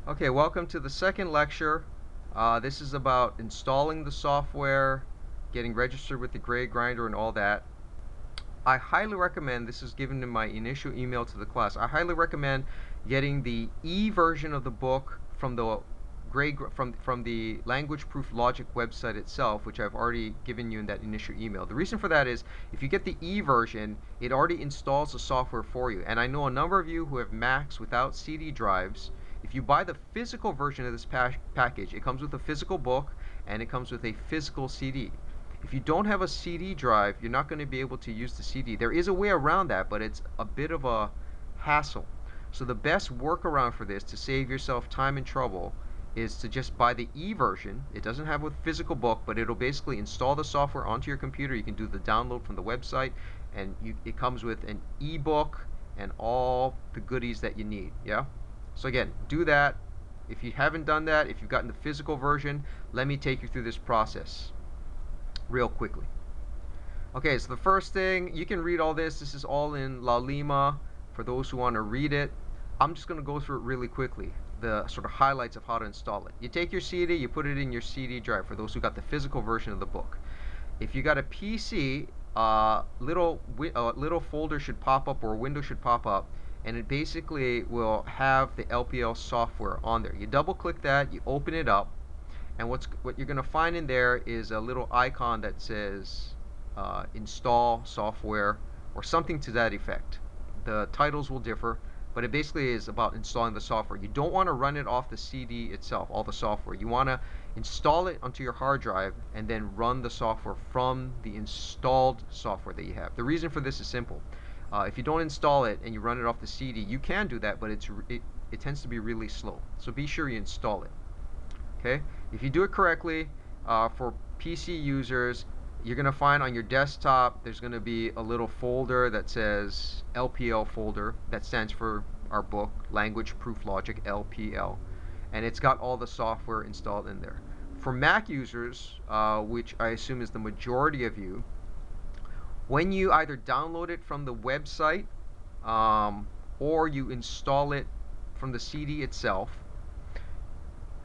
Okay, welcome to the second lecture. This is about installing the software, getting registered with the grade grinder and all that. I highly recommend, this is given in my initial email to the class, I highly recommend getting the e-version of the book from the from the Language Proof Logic website itself, which I've already given you in that initial email. The reason for that is if you get the e-version, it already installs the software for you. And I know a number of you who have Macs without CD drives. If you buy the physical version of this package, it comes with a physical book and it comes with a physical CD. If you don't have a CD drive, you're not going to be able to use the CD. There is a way around that, but it's a bit of a hassle. So the best workaround for this to save yourself time and trouble is to just buy the e-version. It doesn't have a physical book, but it'll basically install the software onto your computer. You can do the download from the website, and it comes with an e-book and all the goodies that you need. Yeah? So again, do that. If you haven't done that, if you've gotten the physical version, let me take you through this process real quickly. Okay, so the first thing, you can read all this. This is all in La Lima for those who want to read it. I'm just going to go through it really quickly, the sort of highlights of how to install it. You take your CD, you put it in your CD drive for those who got the physical version of the book. If you got a PC, little folder should pop up or a window should pop up, and it basically will have the LPL software on there. You double click that, you open it up, and what you're going to find in there is a little icon that says install software or something to that effect. The titles will differ, but it basically is about installing the software. You don't want to run it off the CD itself, all the software. You want to install it onto your hard drive and then run the software from the installed software that you have. The reason for this is simple. If you don't install it and you run it off the CD, you can do that, but it tends to be really slow. So be sure you install it. Okay? If you do it correctly, for PC users, you're going to find on your desktop there's going to be a little folder that says LPL folder. That stands for our book, Language Proof Logic, LPL. And it's got all the software installed in there. For Mac users, which I assume is the majority of you, when you either download it from the website or you install it from the CD itself,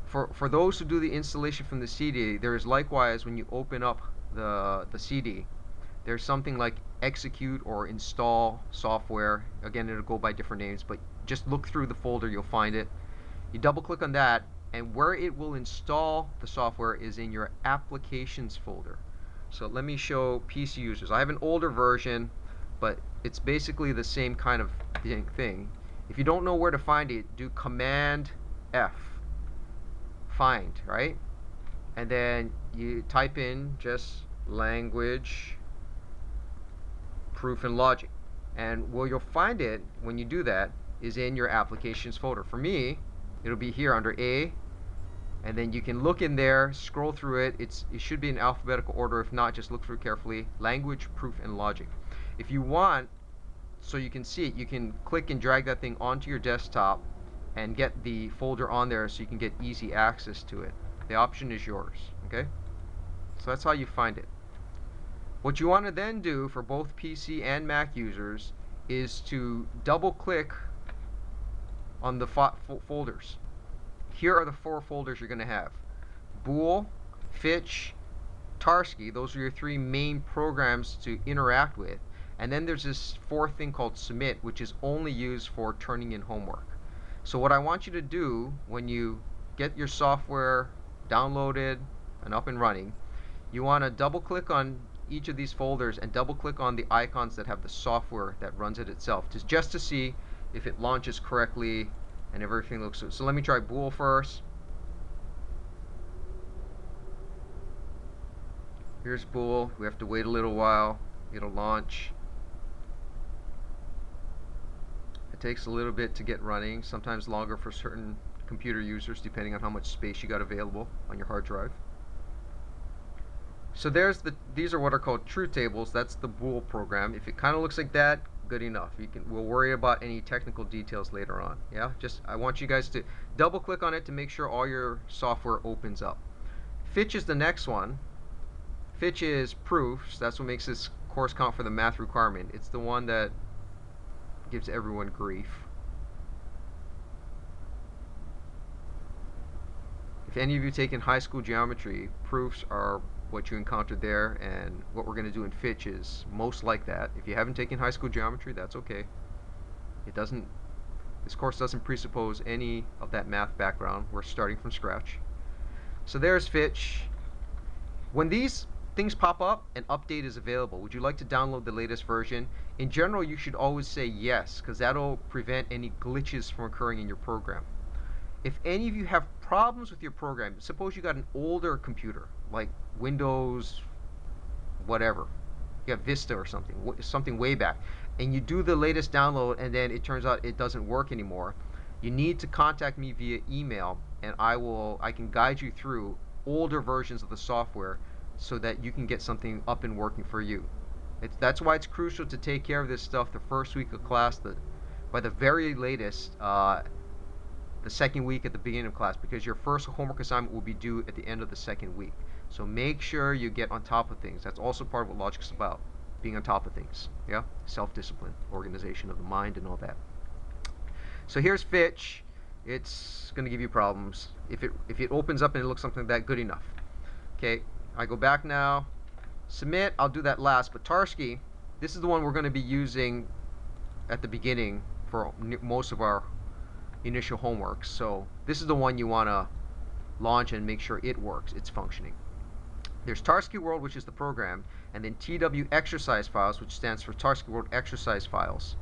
for those who do the installation from the CD, there is likewise, when you open up the CD, there's something like execute or install software. Again, it'll go by different names, but just look through the folder, you'll find it. You double click on that, and where it will install the software is in your applications folder. So let me show PC users. I have an older version, but it's basically the same kind of thing. If you don't know where to find it, do Command F. Find, right? And then you type in just language, proof, and logic. And where you'll find it when you do that is in your applications folder. For me, it'll be here under A, and then you can look in there, scroll through it. It should be in alphabetical order. If not, just look through carefully. Language, proof, and logic. If you want, so you can see it, you can click and drag that thing onto your desktop and get the folder on there so you can get easy access to it. The option is yours, okay? So that's how you find it. What you want to then do for both PC and Mac users is to double click on the folders. Here are the 4 folders you're going to have. Boole, Fitch, Tarski, those are your 3 main programs to interact with. And then there's this 4th thing called submit, which is only used for turning in homework. So what I want you to do when you get your software downloaded and up and running, you want to double click on each of these folders and double click on the icons that have the software that runs it itself, just to see if it launches correctly and everything looks good. So let me try Boole first. Here's Boole. We have to wait a little while. It'll launch. It takes a little bit to get running, sometimes longer for certain computer users depending on how much space you got available on your hard drive. So these are what are called truth tables. That's the Boole program. If it kind of looks like that, good enough. We'll worry about any technical details later on. Yeah, I want you guys to double click on it to make sure all your software opens up. Fitch is the next one. Fitch is proofs. That's what makes this course count for the math requirement. It's the one that gives everyone grief. if any of you taken high school geometry, proofs are what you encountered there, and what we're going to do in Fitch is most like that. If you haven't taken high school geometry, that's okay. It doesn't, this course doesn't presuppose any of that math background. We're starting from scratch. So there's Fitch. When these things pop up, an update is available. Would you like to download the latest version? In general, you should always say yes, because that'll prevent any glitches from occurring in your program. If any of you have problems with your program, suppose you got an older computer, like Windows, whatever, you have Vista or something way back, and you do the latest download and then it turns out it doesn't work anymore, you need to contact me via email, and I can guide you through older versions of the software so that you can get something up and working for you. That's why it's crucial to take care of this stuff the first week of class, by the very latest, the second week at the beginning of class, because your first homework assignment will be due at the end of the second week. So make sure you get on top of things. That's also part of what Logic is about, being on top of things. Yeah, self-discipline, organization of the mind, and all that. So here's Fitch. It's going to give you problems if it opens up and it looks something like that. Good enough. Okay, I go back now. Submit. I'll do that last. But Tarski, this is the one we're going to be using at the beginning for most of our initial homework. So this is the one you want to launch and make sure it works, it's functioning. There's Tarski World, which is the program, and then TW exercise files, which stands for Tarski World exercise files.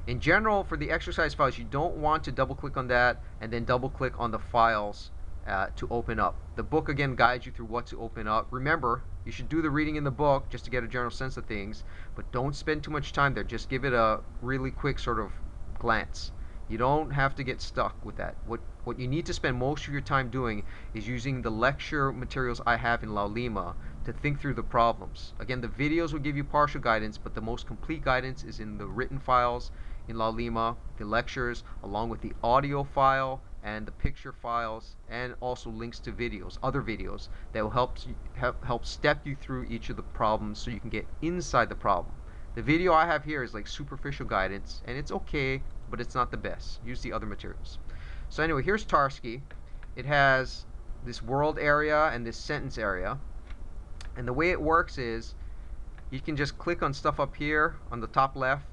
In general, for the exercise files, you don't want to double click on that and then double click on the files to open up. The book again guides you through what to open up. Remember, you should do the reading in the book just to get a general sense of things, but don't spend too much time there. Just give it a really quick sort of glance. You don't have to get stuck with that. What you need to spend most of your time doing is using the lecture materials I have in Laulima to think through the problems. Again, the videos will give you partial guidance, but the most complete guidance is in the written files in Laulima, the lectures, along with the audio file and the picture files, and also links to videos, other videos that will help step you through each of the problems so you can get inside the problem. The video I have here is like superficial guidance, and it's okay, but it's not the best. Use the other materials. So anyway, here's Tarski. It has this world area and this sentence area. And the way it works is you can just click on stuff up here on the top left,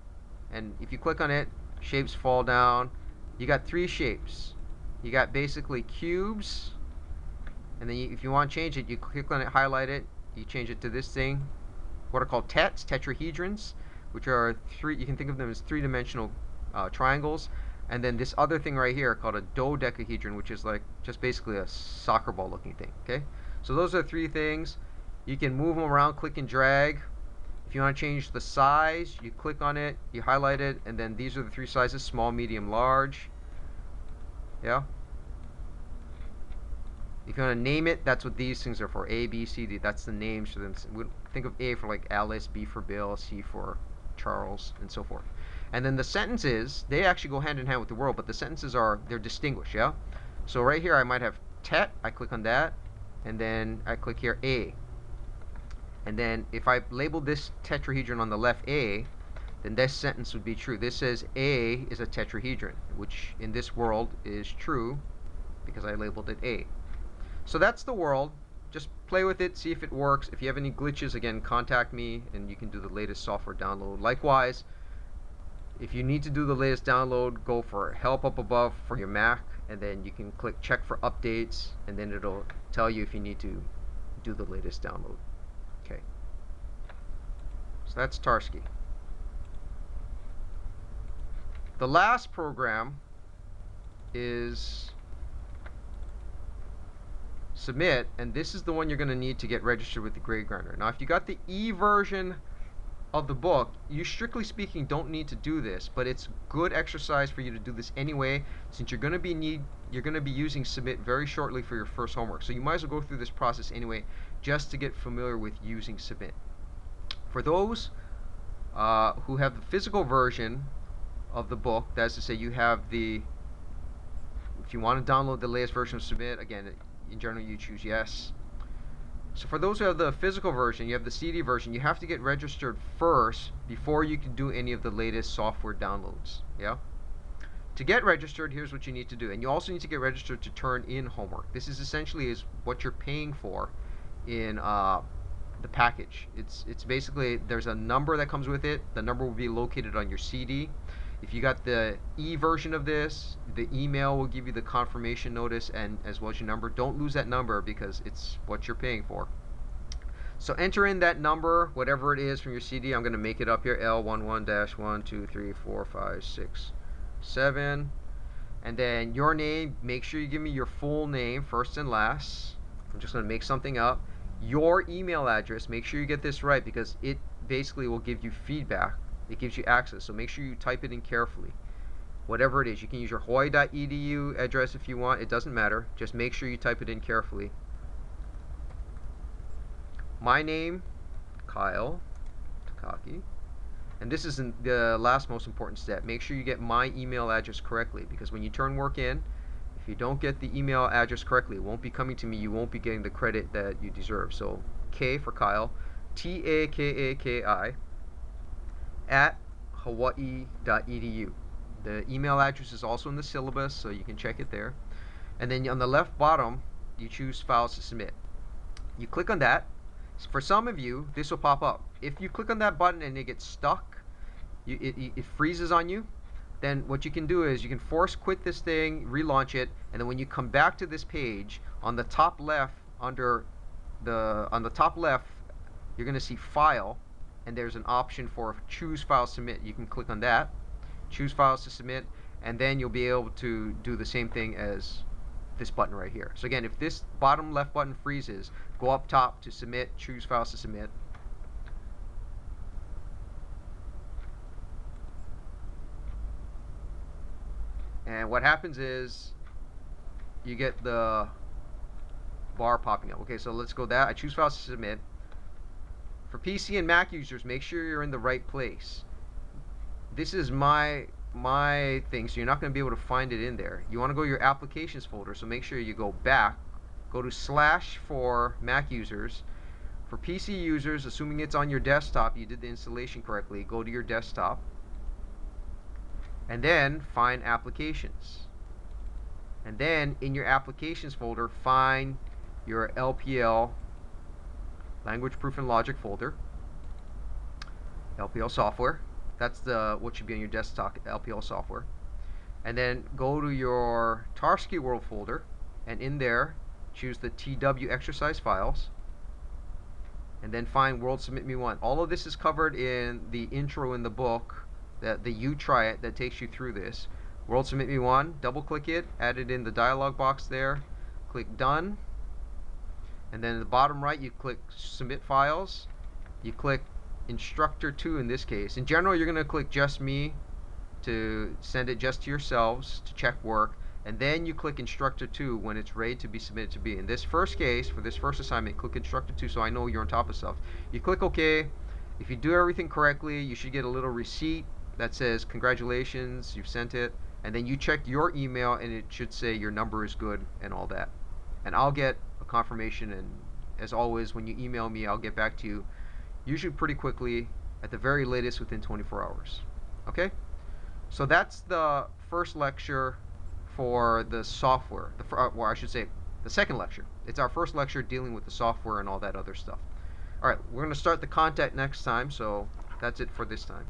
and if you click on it, shapes fall down. You got three shapes. You got basically cubes, and then if you want to change it, you click on it, highlight it, you change it to this thing, what are called tetrahedrons, which are you can think of them as three-dimensional triangles, and then this other thing right here called a dodecahedron, which is like just basically a soccer ball looking thing. Okay, so those are three things. You can move them around, click and drag. If you want to change the size, you click on it, you highlight it, and then these are the three sizes: small, medium, large. Yeah. If you want to name it, that's what these things are for. A, B, C, D. That's the names for them. Think of A for like Alice, B for Bill, C for Charles, and so forth. And then the sentences, they actually go hand in hand with the world, but the sentences they're distinguished, yeah? So right here I might have tet, I click on that, and then I click here A. And then if I label this tetrahedron on the left A, then this sentence would be true. This says A is a tetrahedron, which in this world is true because I labeled it A. So that's the world. Just play with it, see if it works. If you have any glitches, again, contact me and you can do the latest software download. Likewise, if you need to do the latest download, go for help up above for your Mac, and then you can click check for updates, and then it'll tell you if you need to do the latest download. Okay. So that's Tarski. The last program is Submit, and this is the one you're going to need to get registered with the Grade Grinder. Now, if you got the E version of the book, you strictly speaking don't need to do this, but it's good exercise for you to do this anyway, since you're going to be using Submit very shortly for your first homework. So you might as well go through this process anyway, just to get familiar with using Submit. For those who have the physical version of the book, that is to say, you have if you want to download the latest version of Submit, again, in general you choose yes. So for those who have the physical version, you have the CD version, you have to get registered first before you can do any of the latest software downloads. Yeah. To get registered, here's what you need to do. And you also need to get registered to turn in homework. This is essentially is what you're paying for in the package. It's basically, there's a number that comes with it. The number will be located on your CD. If you got the version of this, the email will give you the confirmation notice and as well as your number. Don't lose that number because it's what you're paying for. So enter in that number, whatever it is from your CD. I'm going to make it up here, L11-1234567. And then your name, make sure you give me your full name, first and last. I'm just going to make something up. Your email address, make sure you get this right because it basically will give you feedback. It gives you access, so make sure you type it in carefully. Whatever it is, you can use your hawaii.edu address if you want. It doesn't matter. Just make sure you type it in carefully. My name, Kyle Takaki. And this is the last most important step. Make sure you get my email address correctly because when you turn work in, if you don't get the email address correctly, it won't be coming to me. You won't be getting the credit that you deserve. So K for Kyle, Takaki at hawaii.edu. The email address is also in the syllabus, so you can check it there. And then on the left bottom, you choose Files to Submit. You click on that. For some of you, this will pop up. If you click on that button and it gets stuck, it freezes on you, then what you can do is you can force quit this thing, relaunch it, and then when you come back to this page, on the top left, on the top left, you're going to see File, and there's an option for Choose Files to Submit. You can click on that, choose Files to Submit, and then you'll be able to do the same thing as this button right here. So again, if this bottom left button freezes, go up top to Submit, choose Files to Submit. And what happens is you get the bar popping up. Okay, so let's go that. I choose Files to Submit. For PC and Mac users, make sure you're in the right place. This is my thing, so you're not going to be able to find it in there. You want to go to your applications folder, so make sure you go back, go to / for Mac users. For PC users, assuming it's on your desktop, you did the installation correctly, go to your desktop, and then find Applications. And then in your Applications folder, find your LPL, Language Proof and Logic folder, LPL software. That's what should be on your desktop, LPL software. And then go to your Tarski World folder, and in there, choose the TW exercise files, and then find World Submit Me 1. All of this is covered in the intro in the book, the You Try It, that takes you through this. World Submit Me 1, double click it, add it in the dialog box there, click Done, and then in the bottom right you click Submit Files, you click Instructor 2 in this case. In general, you're going to click Just Me to send it just to yourselves to check work, and then you click Instructor 2 when it's ready to be submitted to me. In this first case, for this first assignment, click Instructor 2 so I know you're on top of stuff. You click OK. If you do everything correctly, you should get a little receipt that says congratulations, you've sent it, and then you check your email and it should say your number is good and all that. And I'll get a confirmation, and as always, when you email me, I'll get back to you usually pretty quickly, at the very latest within 24 hours. Okay? So that's the first lecture for the software. Well, I should say the second lecture. It's our first lecture dealing with the software and all that other stuff. Alright, we're going to start the content next time, so that's it for this time.